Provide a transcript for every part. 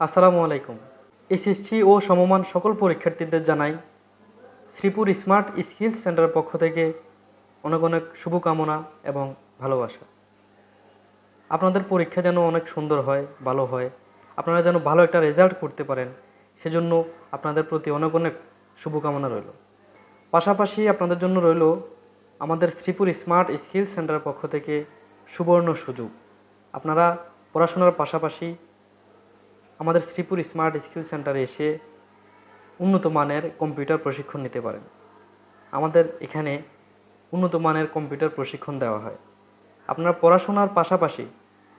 আসসালামু আলাইকুম। এসএসসি ও সমমান সকল পরীক্ষার্থীদের জানাই শ্রীপুর স্মার্ট স্কিলস সেন্টারের পক্ষ থেকে অনেক অনেক শুভকামনা এবং ভালোবাসা। আপনাদের পরীক্ষা যেন অনেক সুন্দর হয়, ভালো হয়, আপনারা যেন ভালো একটা রেজাল্ট করতে পারেন, সেজন্য আপনাদের প্রতি অনেক অনেক শুভকামনা রইল। পাশাপাশি আপনাদের জন্য রইল আমাদের শ্রীপুর স্মার্ট স্কিলস সেন্টারের পক্ষ থেকে সুবর্ণ সুযোগ। আপনারা পড়াশোনার পাশাপাশি আমাদের শ্রীপুর স্মার্ট স্কিল সেন্টারে এসে উন্নত মানের কম্পিউটার প্রশিক্ষণ নিতে পারেন। আমাদের এখানে উন্নত মানের কম্পিউটার প্রশিক্ষণ দেওয়া হয়। আপনারা পড়াশোনার পাশাপাশি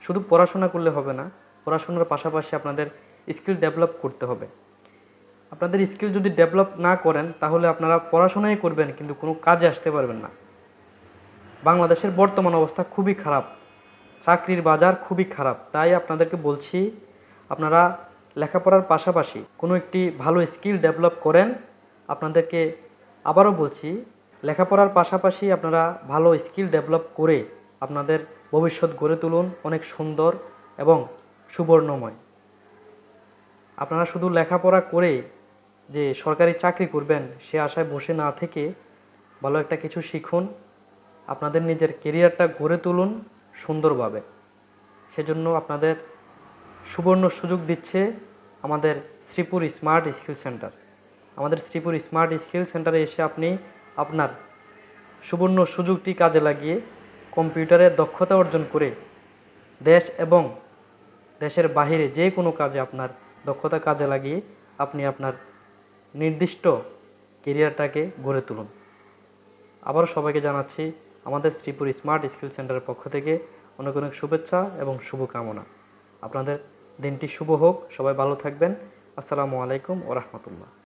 শুধু পড়াশোনা করলে হবে না, পড়াশোনার পাশাপাশি আপনাদের স্কিল ডেভেলপ করতে হবে। আপনাদের স্কিল যদি ডেভেলপ না করেন তাহলে আপনারা পড়াশোনাই করবেন কিন্তু কোনো কাজে আসতে পারবেন না। বাংলাদেশের বর্তমান অবস্থা খুবই খারাপ, চাকরির বাজার খুবই খারাপ। তাই আপনাদেরকে বলছি, আপনারা লেখাপড়ার পাশাপাশি কোনো একটি ভালো স্কিল ডেভেলপ করেন। আপনাদেরকে আবারও বলছি, লেখাপড়ার পাশাপাশি আপনারা ভালো স্কিল ডেভেলপ করে আপনাদের ভবিষ্যৎ গড়ে তুলুন অনেক সুন্দর এবং সুবর্ণময়। আপনারা শুধু লেখাপড়া করে যে সরকারি চাকরি করবেন সে আশায় বসে না থেকে ভালো একটা কিছু শিখুন, আপনাদের নিজের কেরিয়ারটা গড়ে তুলুন সুন্দরভাবে। সেজন্য আপনাদের সুবর্ণ সুযোগ দিচ্ছে আমাদের শ্রীপুর স্মার্ট স্কিল সেন্টার। আমাদের শ্রীপুর স্মার্ট স্কিল সেন্টারে এসে আপনি আপনার সুবর্ণ সুযোগটি কাজে লাগিয়ে কম্পিউটারের দক্ষতা অর্জন করে দেশ এবং দেশের বাহিরে যে কোনো কাজে আপনার দক্ষতা কাজে লাগিয়ে আপনি আপনার নির্দিষ্ট কেরিয়ারটাকে গড়ে তুলুন। আবারও সবাইকে জানাচ্ছি আমাদের শ্রীপুর স্মার্ট স্কিল সেন্টারের পক্ষ থেকে অনেক অনেক শুভেচ্ছা এবং শুভকামনা। আপনাদের দিনটি শুভ হোক, সবাই ভালো থাকবেন। আসসালামু আলাইকুম ওয়া রাহমাতুল্লাহ।